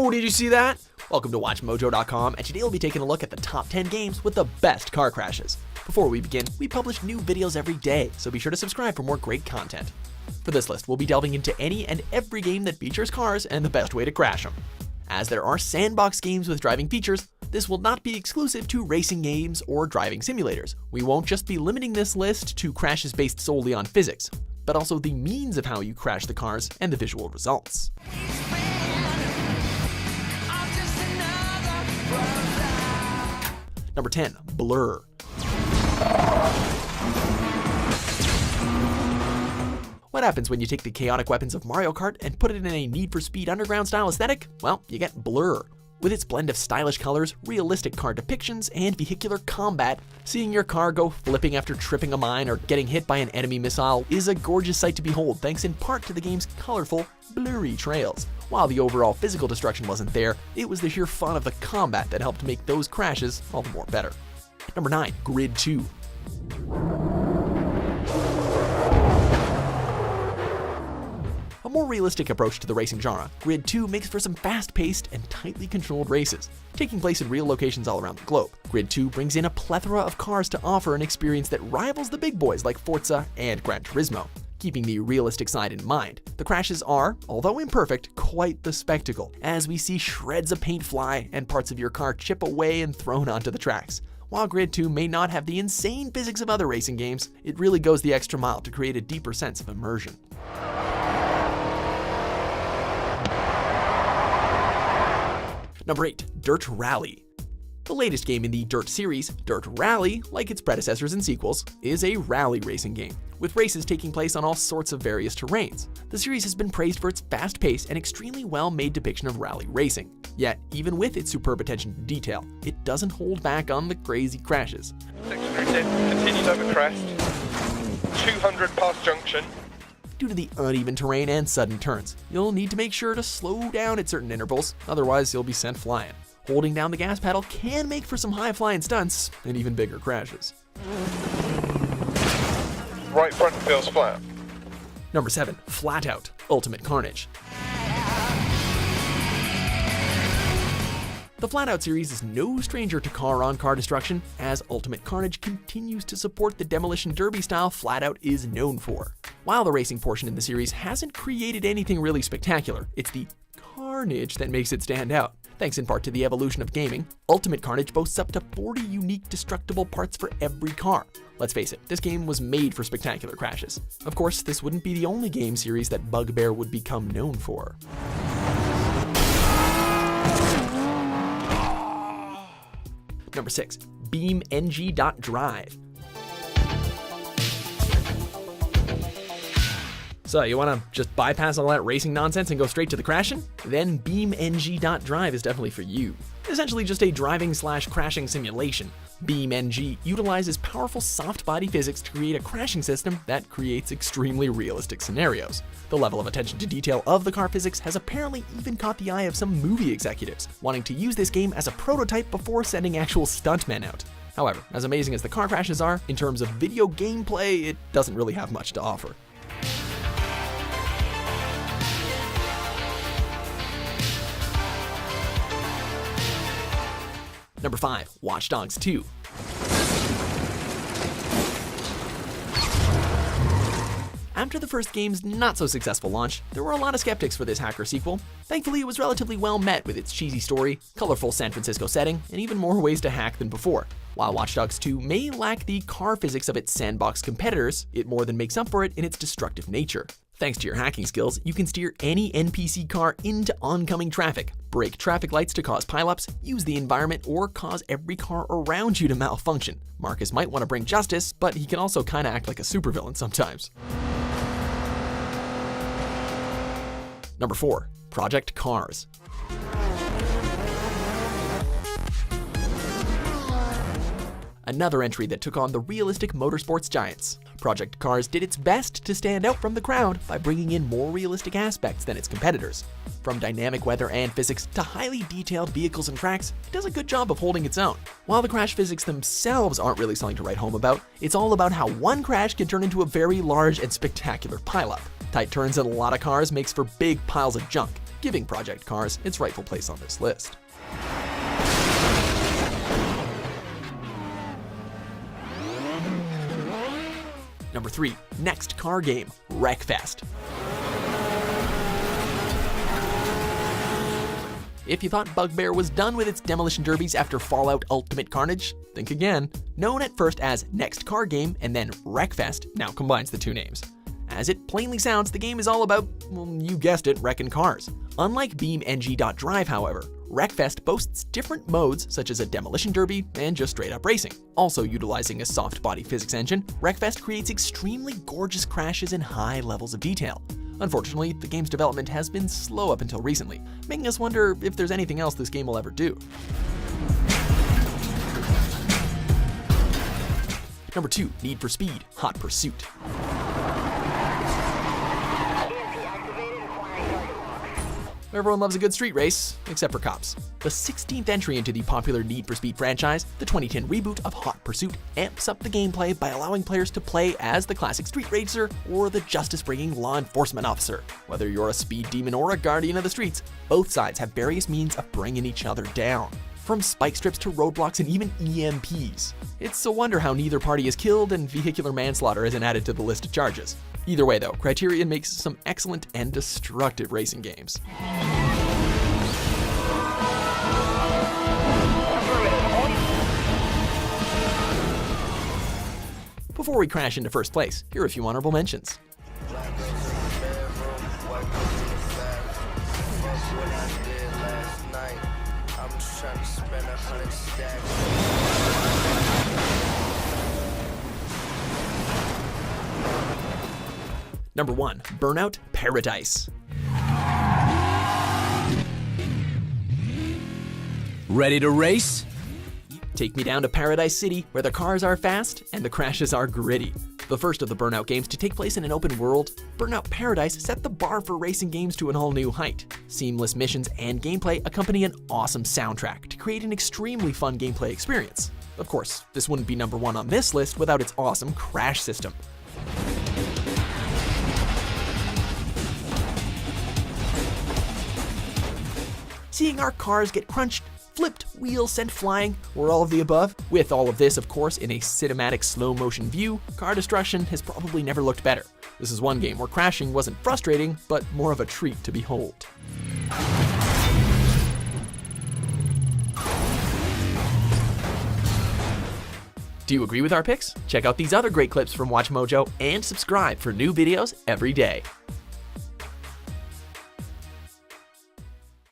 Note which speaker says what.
Speaker 1: Whoa, did you see that? Welcome to WatchMojo.com, and today we'll be taking a look at the top 10 games with the best car crashes. Before we begin, we publish new videos every day, so be sure to subscribe for more great content. For this list, we'll be delving into any and every game that features cars and the best way to crash them. As there are sandbox games with driving features, this will not be exclusive to racing games or driving simulators. We won't just be limiting this list to crashes based solely on physics, but also the means of how you crash the cars and the visual results. Number 10, Blur. What happens when you take the chaotic weapons of Mario Kart and put it in a Need for Speed Underground style aesthetic? Well, you get Blur. With its blend of stylish colors, realistic car depictions, and vehicular combat, seeing your car go flipping after tripping a mine or getting hit by an enemy missile is a gorgeous sight to behold, thanks in part to the game's colorful, blurry trails. While the overall physical destruction wasn't there, it was the sheer fun of the combat that helped make those crashes all the more better. Number 9, Grid 2. A more realistic approach to the racing genre, Grid 2 makes for some fast-paced and tightly controlled races, taking place in real locations all around the globe. Grid 2 brings in a plethora of cars to offer an experience that rivals the big boys like Forza and Gran Turismo. Keeping the realistic side in mind, the crashes are, although imperfect, quite the spectacle, as we see shreds of paint fly and parts of your car chip away and thrown onto the tracks. While Grid 2 may not have the insane physics of other racing games, it really goes the extra mile to create a deeper sense of immersion. Number 8, Dirt Rally. The latest game in the Dirt series, Dirt Rally, like its predecessors and sequels, is a rally racing game, with races taking place on all sorts of various terrains. The series has been praised for its fast pace and extremely well-made depiction of rally racing. Yet, even with its superb attention to detail, it doesn't hold back on the crazy crashes.
Speaker 2: Section route in, continues over crest, 200 past junction.
Speaker 1: Due to the uneven terrain and sudden turns, you'll need to make sure to slow down at certain intervals, otherwise you'll be sent flying. Holding down the gas pedal can make for some high-flying stunts and even bigger crashes.
Speaker 2: Right front feels flat.
Speaker 1: Number 7, Flat Out, Ultimate Carnage. The Flat Out series is no stranger to car-on-car destruction, as Ultimate Carnage continues to support the demolition derby style Flat Out is known for. While the racing portion in the series hasn't created anything really spectacular, it's the carnage that makes it stand out. Thanks in part to the evolution of gaming, Ultimate Carnage boasts up to 40 unique destructible parts for every car. Let's face it, this game was made for spectacular crashes. Of course, this wouldn't be the only game series that Bugbear would become known for. Number 6, BeamNG.Drive. So, you want to just bypass all that racing nonsense and go straight to the crashing? Then BeamNG.Drive is definitely for you. Essentially just a driving/crashing simulation. BeamNG utilizes powerful soft body physics to create a crashing system that creates extremely realistic scenarios. The level of attention to detail of the car physics has apparently even caught the eye of some movie executives, wanting to use this game as a prototype before sending actual stuntmen out. However, as amazing as the car crashes are, in terms of video gameplay, it doesn't really have much to offer. Number 5, Watch Dogs 2. After the first game's not-so-successful launch, there were a lot of skeptics for this hacker sequel. Thankfully, it was relatively well met with its cheesy story, colorful San Francisco setting, and even more ways to hack than before. While Watch Dogs 2 may lack the car physics of its sandbox competitors, it more than makes up for it in its destructive nature. Thanks to your hacking skills, you can steer any NPC car into oncoming traffic, break traffic lights to cause pileups, use the environment, or cause every car around you to malfunction. Marcus might want to bring justice, but he can also kinda act like a supervillain sometimes. Number 4, Project Cars. Another entry that took on the realistic motorsports giants. Project Cars did its best to stand out from the crowd by bringing in more realistic aspects than its competitors. From dynamic weather and physics to highly detailed vehicles and tracks, it does a good job of holding its own. While the crash physics themselves aren't really something to write home about, it's all about how one crash can turn into a very large and spectacular pileup. Tight turns in a lot of cars makes for big piles of junk, giving Project Cars its rightful place on this list. Number 3. Next car game, Wreckfest. If you thought Bugbear was done with its demolition derbies after Fallout Ultimate Carnage, think again. Known at first as Next Car Game and then Wreckfest, now combines the two names. As it plainly sounds, the game is all about, well, you guessed it, wrecking cars. Unlike BeamNG.Drive, however, Wreckfest boasts different modes such as a demolition derby and just straight up racing. Also utilizing a soft body physics engine, Wreckfest creates extremely gorgeous crashes and high levels of detail. Unfortunately, the game's development has been slow up until recently, making us wonder if there's anything else this game will ever do. Number 2, Need for Speed Hot Pursuit. Everyone loves a good street race, except for cops. The 16th entry into the popular Need for Speed franchise, the 2010 reboot of Hot Pursuit amps up the gameplay by allowing players to play as the classic street racer or the justice-bringing law enforcement officer. Whether you're a speed demon or a guardian of the streets, both sides have various means of bringing each other down. From spike strips to roadblocks and even EMPs. It's a wonder how neither party is killed and vehicular manslaughter isn't added to the list of charges. Either way though, Criterion makes some excellent and destructive racing games. Before we crash into first place, here are a few honorable mentions. Number 1, Burnout Paradise.
Speaker 3: Ready to race?
Speaker 1: Take me down to Paradise City, where the cars are fast and the crashes are gritty. The first of the Burnout games to take place in an open world, Burnout Paradise set the bar for racing games to an all-new height. Seamless missions and gameplay accompany an awesome soundtrack to create an extremely fun gameplay experience. Of course, this wouldn't be number 1 on this list without its awesome crash system. Seeing our cars get crunched, flipped, wheels sent flying, or all of the above, with all of this, of course, in a cinematic slow-motion view, car destruction has probably never looked better. This is one game where crashing wasn't frustrating, but more of a treat to behold. Do you agree with our picks? Check out these other great clips from WatchMojo and subscribe for new videos every day.